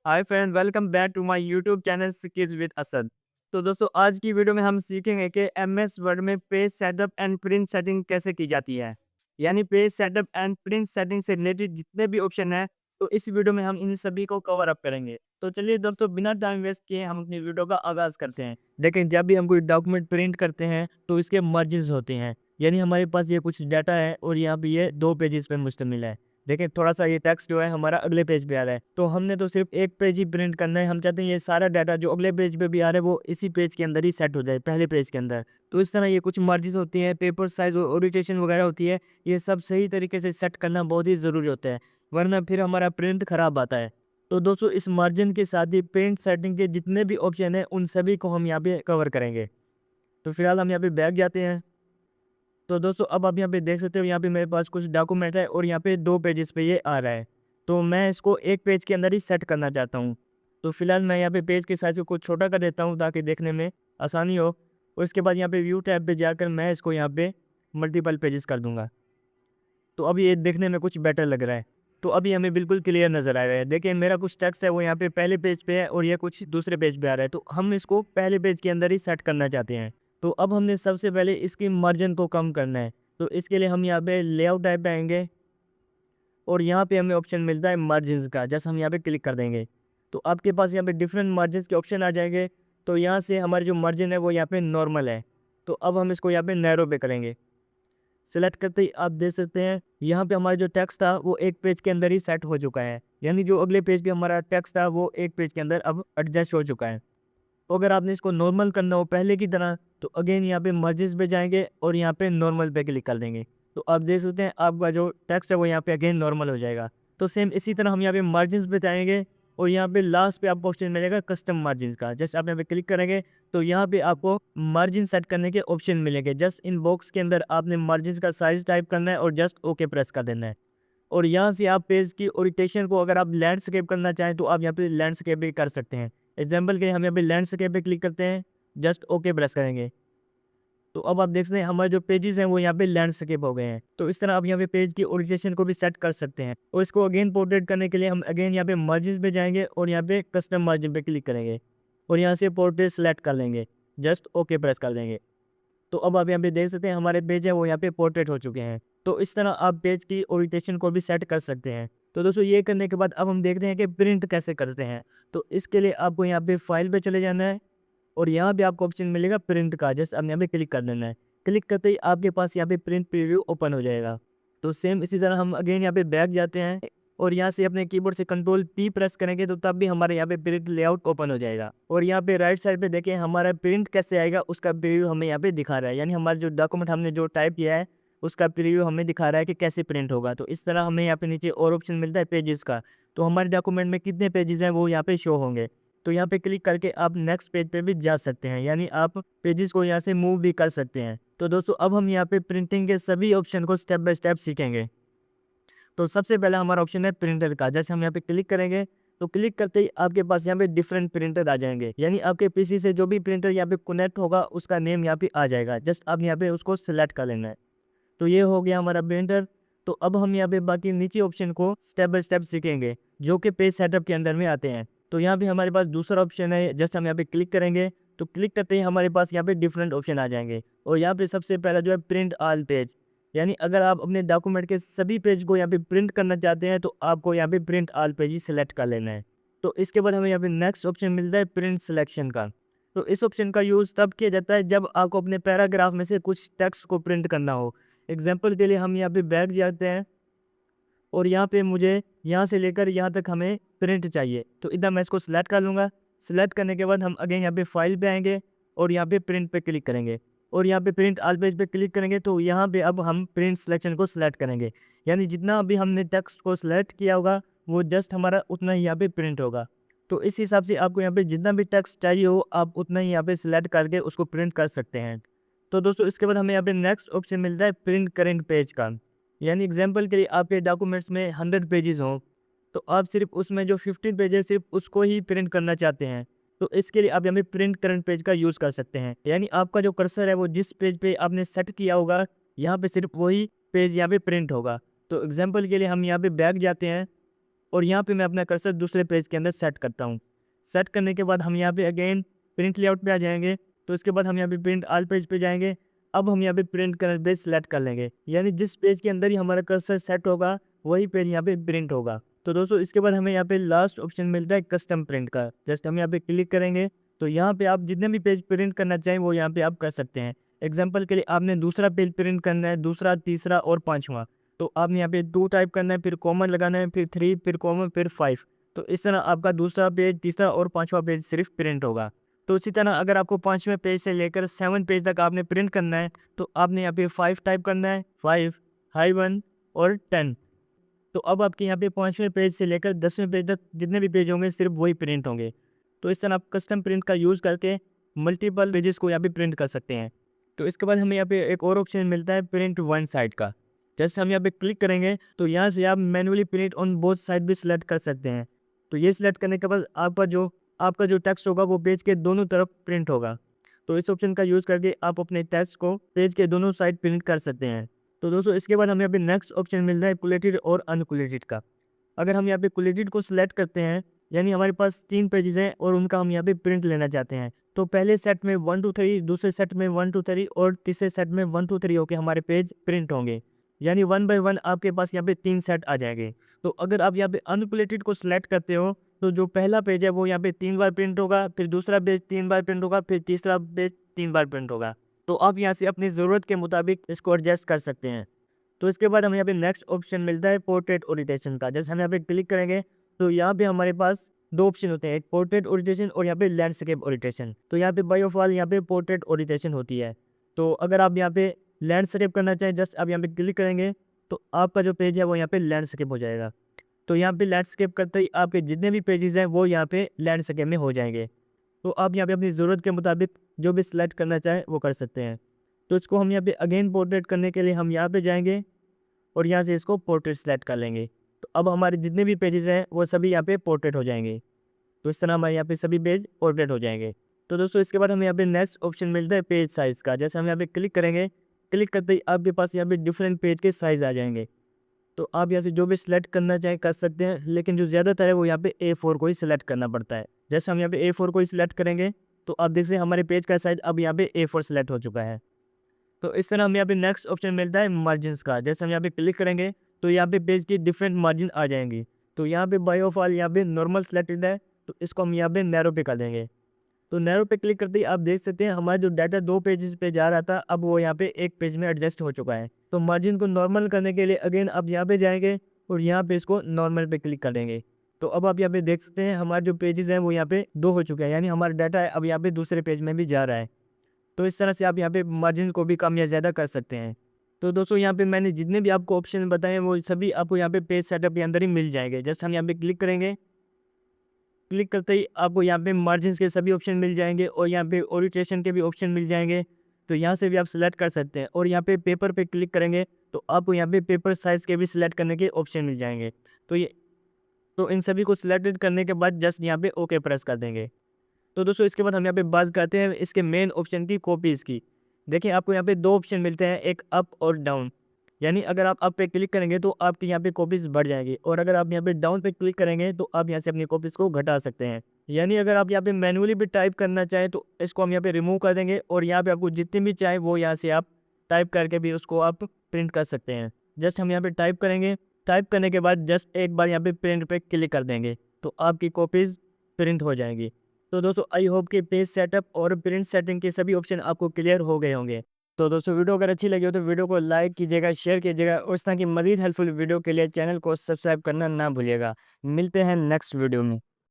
Hi friend, welcome back to my YouTube channel skills with Asad. तो दोस्तों, आज की वीडियो में हम सीखेंगे कि एमएस वर्ड में page setup and print setting कैसे की जाती है। यानी page setup and print setting से रिलेटेड जितने भी ऑप्शन हैं, तो इस वीडियो में हम इन सभी को कवर अप करेंगे। तो चलिए दोस्तों, बिना टाइम वेस्ट किए हम अपनी वीडियो का आगाज़ करते हैं। देखें, जब भी हम कोई डॉक्यूमेंट प्रिंट करते हैं तो इसके मर्जिन्स होते हैं। यानी हमारे पास ये कुछ डाटा है और यहाँ पे ये 2 पेजेस पे मुश्तमिल है। देखिए, थोड़ा-सा ये टेक्स्ट जो है हमारा अगले पेज पे आ रहा है, तो हमने तो सिर्फ़ एक पेज ही प्रिंट करना है। हम चाहते हैं ये सारा डाटा जो अगले पेज पे भी आ रहा है वो इसी पेज के अंदर ही सेट हो जाए, पहले पेज के अंदर। तो इस तरह ये कुछ मार्जिन्स होती हैं, पेपर साइज़ और ओरिएंटेशन वगैरह होती है, ये सब सही तरीके से सेट करना बहुत ही ज़रूरी होता है, वरना फिर हमारा प्रिंट खराब आता है। तो दोस्तों, इस मार्जिन के साथ ही प्रिंट सेटिंग के जितने भी ऑप्शन हैं, उन सभी को हम यहाँ पे कवर करेंगे। तो फिलहाल हम यहाँ पे बैक जाते हैं। तो दोस्तों, अब आप यहाँ पे देख सकते हो, यहाँ पे मेरे पास कुछ डॉक्यूमेंट है और यहाँ पे 2 पेजेस पे ये आ रहा है। तो मैं इसको एक पेज के अंदर ही सेट करना चाहता हूँ। तो फिलहाल मैं यहाँ पे पेज के साइज़ को कुछ छोटा कर देता हूँ ताकि देखने में आसानी हो, और इसके बाद यहाँ पे व्यू टैब पे जाकर मैं इसको यहाँ पे मल्टीपल पेजेस कर दूँगा। तो अब ये देखने में कुछ बेटर लग रहा है। तो अभी हमें बिल्कुल क्लियर नज़र आ रहा है। देखिए, मेरा कुछ टेक्स्ट है वो यहाँ पे पहले पेज पे है और ये कुछ दूसरे पेज पे आ रहा है। तो हम इसको पहले पेज के अंदर ही सेट करना चाहते हैं। तो अब हमने सबसे पहले इसकी मार्जिन को कम करना है। तो इसके लिए हम यहाँ पे लेआउट टैब पे आएँगे और यहाँ पे हमें ऑप्शन मिलता है मार्जिन्स का। जस्ट हम यहाँ पे क्लिक कर देंगे। तो आपके पास यहाँ पे डिफरेंट मार्जिन्स के ऑप्शन आ जाएँगे। तो यहाँ से हमारी जो मार्जिन है वो यहाँ पे नॉर्मल है। तो अब हम इसको यहाँ पे नैरो पे करेंगे। सेलेक्ट करते ही आप देख सकते हैं यहाँ पे हमारा जो टेक्स्ट था वो एक पेज के अंदर ही सेट हो चुका है। यानी जो अगले पेज पे हमारा टेक्स्ट था वो एक पेज के अंदर अब एडजस्ट हो चुका है। तो अगर आपने इसको नॉर्मल करना हो पहले की तरह, तो अगेन यहाँ पे मर्जेस पे जाएंगे और यहाँ पे नॉर्मल पे क्लिक कर देंगे। तो आप देख सकते हैं आपका जो टेक्स्ट है वो यहाँ पे अगेन नॉर्मल हो जाएगा। तो सेम इसी तरह हम यहाँ पे मार्जिन्स पे जाएंगे और यहाँ पे लास्ट पे आपको ऑप्शन मिलेगा कस्टम मार्जिन्स का। जस्ट आप यहाँ पे क्लिक करेंगे तो यहाँ पे आपको मार्जिन सेट करने के ऑप्शन मिलेंगे। जस्ट इन बॉक्स के अंदर आपने मार्जिन का साइज टाइप करना है और जस्ट ओके प्रेस कर देना है। और यहाँ से आप पेज की ओरिएंटेशन को अगर आप लैंडस्केप करना चाहें तो आप यहाँ पे लैंडस्केप भी कर सकते हैं। एग्जाम्पल के लिए हम यहाँ पे लैंडस्केप पे क्लिक करते हैं, जस्ट ओके प्रेस करेंगे। तो अब आप देख सकते हैं हमारे जो पेजेस हैं वो यहाँ पे लैंडस्केप हो गए हैं। तो इस तरह आप यहाँ पे पेज की ओरिएंटेशन को भी सेट कर सकते हैं। और इसको अगेन पोर्ट्रेट करने के लिए हम अगेन यहाँ पे मार्जिन पे जाएंगे और यहाँ पे कस्टम मार्जिन पे क्लिक करेंगे और यहाँ से पोर्ट्रेट सेलेक्ट कर लेंगे, जस्ट ओके प्रेस कर देंगे। तो अब आप यहाँ पे देख सकते हैं हमारे पेज है वो यहाँ पे पोर्ट्रेट हो चुके हैं। तो इस तरह आप पेज की ओरिएंटेशन को भी सेट कर सकते हैं। तो दोस्तों, ये करने के बाद अब हम देखते हैं कि प्रिंट कैसे करते हैं। तो इसके लिए आपको यहाँ पे फाइल पे चले जाना है और यहाँ पे आपको ऑप्शन मिलेगा प्रिंट का। जस्ट अब यहाँ पे क्लिक कर देना है। क्लिक करते ही आपके पास यहाँ पे प्रिंट प्रीव्यू ओपन हो जाएगा। तो सेम इसी तरह हम अगेन यहाँ पे बैक जाते हैं और यहाँ से अपने कीबोर्ड से कंट्रोल पी प्रेस करेंगे तो तब भी हमारे यहाँ पे प्रिंट लेआउट ओपन हो जाएगा। और यहाँ पे राइट साइड पे देखें हमारा प्रिंट कैसे आएगा उसका प्रीव्यू हमें यहाँ पे दिखा रहा है। यानी हमारा जो डॉक्यूमेंट हमने जो टाइप किया है उसका प्रीव्यू हमें दिखा रहा है कि कैसे प्रिंट होगा। तो इस तरह हमें यहाँ पे नीचे और ऑप्शन मिलता है पेजेस का। तो हमारे डॉक्यूमेंट में कितने पेजेस हैं वो यहाँ पे शो होंगे। तो यहाँ पे क्लिक करके आप नेक्स्ट पेज पे भी जा सकते हैं, यानी आप पेजेस को यहाँ से मूव भी कर सकते हैं। तो दोस्तों, अब हम यहाँ पे प्रिंटिंग के सभी ऑप्शन को स्टेप बाय स्टेप सीखेंगे। तो सबसे पहला हमारा ऑप्शन है प्रिंटर का। जैसे हम यहाँ पे क्लिक करेंगे तो क्लिक करते ही आपके पास यहाँ पे डिफरेंट प्रिंटर आ जाएंगे। यानी आपके पीसी से जो भी प्रिंटर यहाँ पे कनेक्ट होगा उसका नेम यहाँ पे आ जाएगा। जस्ट आप यहाँ पे उसको सिलेक्ट कर लेना है। तो ये हो गया हमारा प्रिंटर। तो अब हम यहाँ पे बाकी नीचे ऑप्शन को स्टेप बाय स्टेप सीखेंगे जो कि पेज सेटअप के अंदर में आते हैं। तो यहाँ पे हमारे पास दूसरा ऑप्शन है, जस्ट हम यहाँ पे क्लिक करेंगे तो क्लिक करते ही हमारे पास यहाँ पे डिफरेंट ऑप्शन आ जाएंगे। और यहाँ पे सबसे पहला जो है प्रिंट ऑल पेज, यानी अगर आप अपने डॉक्यूमेंट के सभी पेज को यहाँ पे प्रिंट करना चाहते हैं तो आपको यहाँ पे प्रिंट ऑल पेज ही सिलेक्ट कर लेना है। तो इसके बाद हमें यहाँ पे नेक्स्ट ऑप्शन मिलता है प्रिंट सिलेक्शन का। तो इस ऑप्शन का यूज़ तब किया जाता है जब आपको अपने पैराग्राफ में से कुछ टेक्स्ट को प्रिंट करना हो। एग्जाम्पल के लिए हम यहाँ पे बैक जाते हैं और यहाँ पे मुझे यहाँ से लेकर यहाँ तक हमें प्रिंट चाहिए। तो इधर मैं इसको सिलेक्ट कर लूँगा। सिलेक्ट करने के बाद हम अगेन यहाँ पे फाइल पे आएंगे और यहाँ पे प्रिंट पे क्लिक करेंगे और यहाँ पे प्रिंट ऑल पेज पे क्लिक करेंगे। तो यहाँ पे अब हम प्रिंट सिलेक्शन को सिलेक्ट करेंगे, यानी जितना अभी हमने टेक्स्ट को सिलेक्ट किया होगा वो जस्ट हमारा उतना ही यहाँ पे प्रिंट होगा। तो इस हिसाब से आपको यहाँ पे जितना भी टेक्स्ट चाहिए हो आप उतना ही यहाँ पे सिलेक्ट करके उसको प्रिंट कर सकते हैं। तो दोस्तों, इसके बाद हमें यहाँ पे नेक्स्ट ऑप्शन मिलता है प्रिंट करेंट पेज का। यानी एग्जाम्पल के लिए आपके डॉक्यूमेंट्स में 100 पेजेस हों तो आप सिर्फ उसमें जो 15 पेजेस सिर्फ उसको ही प्रिंट करना चाहते हैं। तो इसके लिए आप यहाँ पे प्रिंट करंट पेज का यूज़ कर सकते हैं। यानी आपका जो कर्सर है वो जिस पेज पे आपने सेट किया होगा यहाँ पे सिर्फ वही पेज यहाँ पे प्रिंट होगा। तो एग्जाम्पल के लिए हम यहाँ पे बैक जाते हैं और यहाँ पे मैं अपना कर्सर दूसरे पेज के अंदर सेट करता हूँ। सेट करने के बाद हम यहाँ पे अगेन प्रिंट लेआउट पे आ जाएंगे। तो इसके बाद हम यहाँ पे प्रिंट ऑल पेज पे जाएंगे। अब हम यहाँ पे प्रिंट कलर पेज सेलेक्ट कर लेंगे, यानी जिस पेज के अंदर ही हमारा कर्सर सेट होगा वही पेज यहाँ पे प्रिंट होगा। तो दोस्तों इसके बाद हमें यहाँ पे लास्ट ऑप्शन मिलता है कस्टम प्रिंट का। जस्ट हम यहाँ पे क्लिक करेंगे तो यहाँ पे आप जितने भी पेज प्रिंट करना चाहें वो यहाँ पे आप कर सकते हैं। एग्जाम्पल के लिए आपने दूसरा पेज प्रिंट करना है, दूसरा, तीसरा और पाँचवा, तो आपने यहाँ पे 2 टाइप करना है, फिर कॉमन लगाना है, फिर 3, फिर कॉमन, फिर 5। तो इस तरह आपका दूसरा पेज, तीसरा और पाँचवा पेज सिर्फ प्रिंट होगा। तो इसी तरह अगर आपको 5वें पेज से लेकर 7 पेज तक आपने प्रिंट करना है तो आपने यहाँ पे 5 टाइप करना है, 5, -1 और 10। तो अब आपके यहाँ पे 5वें पेज से लेकर 10वें पेज तक जितने भी पेज होंगे सिर्फ वही प्रिंट होंगे। तो इस तरह आप कस्टम प्रिंट का यूज़ करके मल्टीपल पेजेस को यहाँ पे प्रिंट कर सकते हैं। तो इसके बाद हमें यहाँ पे एक और ऑप्शन मिलता है प्रिंट वन साइड का। जैसे हम यहाँ पे क्लिक करेंगे तो यहाँ से आप manually print on both side भी सिलेक्ट कर सकते हैं। तो ये सिलेक्ट करने के बाद आपका जो टेक्स्ट होगा वो पेज के दोनों तरफ प्रिंट होगा। तो इस ऑप्शन का यूज़ करके आप अपने टेक्स्ट को पेज के दोनों साइड प्रिंट कर सकते हैं। तो दोस्तों इसके बाद हमें यहाँ पे नेक्स्ट ऑप्शन मिलता है कुलेटेड और अनकुलेटेड का। अगर हम यहाँ पे कुलेटेड को सिलेक्ट करते हैं, यानी हमारे पास 3 पेजेस हैं और उनका हम यहाँ पे प्रिंट लेना चाहते हैं, तो पहले सेट में 1 2 3, दूसरे सेट में 1 2 3 और तीसरे सेट में 1 2 3 होके हमारे पेज प्रिंट होंगे, यानी 1 बाय 1 आपके पास यहाँ पे 3 सेट आ जाएंगे। तो अगर आप यहाँ पे अनकुलेटेड को सिलेक्ट करते हो तो जो पहला पेज है वो यहाँ पे 3 बार प्रिंट होगा, फिर दूसरा पेज 3 बार प्रिंट होगा, फिर तीसरा पेज 3 बार प्रिंट होगा। तो आप यहाँ से अपनी ज़रूरत के मुताबिक इसको एडजस्ट कर सकते हैं। तो इसके बाद हमें यहाँ पे नेक्स्ट ऑप्शन मिलता है पोर्ट्रेट ओरिएंटेशन का। जैसे हम यहाँ पे क्लिक करेंगे तो यहाँ पे हमारे पास 2 ऑप्शन होते हैं, एक पोर्ट्रेट ओरिएंटेशन और यहाँ पे लैंडस्केप ओरिएंटेशन। तो यहाँ पे बाय ऑफॉल यहाँ पे पोर्ट्रेट ओरिएंटेशन होती है। तो अगर आप यहाँ पे लैंडस्केप करना चाहें, जस्ट आप यहाँ पे क्लिक करेंगे तो आपका जो पेज है वो यहाँ पे लैंडस्केप हो जाएगा। तो यहाँ पे लैंडस्केप करते ही आपके जितने भी पेजेस हैं वो यहाँ पे लैंडस्केप में हो जाएंगे। तो आप यहाँ पे अपनी ज़रूरत के मुताबिक जो भी सिलेक्ट करना चाहें वो कर सकते हैं। तो इसको हम यहाँ पे अगेन पोर्ट्रेट करने के लिए हम यहाँ पे जाएंगे और यहाँ से इसको पोर्ट्रेट सेलेक्ट कर लेंगे। तो अब हमारे जितने भी पेजेस हैं वो सभी यहाँ पे पोर्ट्रेट हो जाएंगे। तो इस तरह हमारे यहाँ पे सभी पेज पोर्ट्रेट हो जाएंगे। तो दोस्तों इसके बाद हमें यहाँ पे नेक्स्ट ऑप्शन मिलता है पेज साइज़ का। जैसे हम यहाँ पे क्लिक करेंगे, क्लिक करते ही आपके पास यहाँ पे डिफरेंट पेज के साइज़ आ जाएंगे। तो आप यहाँ से जो भी सिलेक्ट करना चाहें कर सकते हैं, लेकिन जो ज़्यादातर है वो यहाँ पे A4 को ही सिलेक्ट करना पड़ता है। जैसे हम यहाँ पे A4 को ही सिलेक्ट करेंगे तो आप देख सकते हैं हमारे पेज का साइज अब यहाँ पे A4 सिलेक्ट हो चुका है। तो इस तरह हमें यहाँ पे नेक्स्ट ऑप्शन मिलता है मार्जिन्स का। जैसे हम यहाँ पे क्लिक करेंगे तो यहाँ पे पेज की डिफरेंट मार्जिन आ जाएंगी। तो यहाँ पे बाय ऑफॉल यहाँ पे नॉर्मल सिलेक्टेड है, तो इसको हम यहाँ पे नैरो पे कर देंगे। तो नैरो पे क्लिक करते ही आप देख सकते हैं हमारा जो डाटा 2 पेजेस पे जा रहा था अब वो यहाँ पे 1 पेज में एडजस्ट हो चुका है। तो मार्जिन को नॉर्मल करने के लिए अगेन आप यहाँ पे जाएंगे और यहाँ पे इसको नॉर्मल पे क्लिक कर देंगे। तो अब आप यहाँ पे देख सकते हैं हमारे जो पेजेस हैं वो यहाँ पे 2 हो चुके हैं, यानी हमारा डाटा है अब यहाँ पे दूसरे पेज में भी जा रहा है। तो इस तरह से आप यहाँ पे मार्जिन को भी कम या ज़्यादा कर सकते हैं। तो दोस्तों यहाँ पे मैंने जितने भी आपको ऑप्शन बताए वो सभी आपको यहाँ पे पेज सेटअप के अंदर ही मिल जाएंगे। जस्ट हम यहाँ पे क्लिक करेंगे, क्लिक करते ही आपको यहाँ पे मार्जिन्स के सभी ऑप्शन मिल जाएंगे और यहाँ पे ओरिएंटेशन के भी ऑप्शन मिल जाएंगे। तो यहाँ से भी आप सिलेक्ट कर सकते हैं और यहाँ पे पेपर पे क्लिक करेंगे तो आपको यहाँ पे पेपर साइज़ के भी सिलेक्ट करने के ऑप्शन मिल जाएंगे। तो इन सभी को सिलेक्टेड करने के बाद जस्ट यहाँ पे ओके प्रेस कर देंगे। तो दोस्तों इसके बाद हम यहाँ पे बात करते हैं इसके मेन ऑप्शन की, कॉपीज़ की। देखिए आपको यहाँ पे 2 ऑप्शन मिलते हैं, एक अप और डाउन। यानी अगर आप अप पे क्लिक करेंगे तो आपकी यहाँ पे कॉपीज़ बढ़ जाएंगी और अगर आप यहाँ पे डाउन पे क्लिक करेंगे तो आप यहाँ से अपनी कॉपीज़ को घटा सकते हैं। यानी अगर आप यहाँ पे मैनुअली भी टाइप करना चाहें तो इसको हम यहाँ पे रिमूव कर देंगे और यहाँ पे आपको जितनी भी चाहे वो यहाँ से आप टाइप करके भी उसको आप प्रिंट कर सकते हैं। जस्ट हम यहाँ पे टाइप करेंगे, टाइप करने के बाद जस्ट एक बार यहाँ पे प्रिंट पे क्लिक कर देंगे तो आपकी कॉपीज़ प्रिंट हो जाएंगी। तो दोस्तों आई होप कि पेज सेटअप और प्रिंट सेटिंग के सभी ऑप्शन आपको क्लियर हो गए होंगे। तो दोस्तों वीडियो अगर अच्छी लगी हो तो वीडियो को लाइक कीजिएगा, शेयर कीजिएगा और इस तरह की मज़ीद हेल्पफुल वीडियो के लिए चैनल को सब्सक्राइब करना ना भूलिएगा। मिलते हैं नेक्स्ट वीडियो में।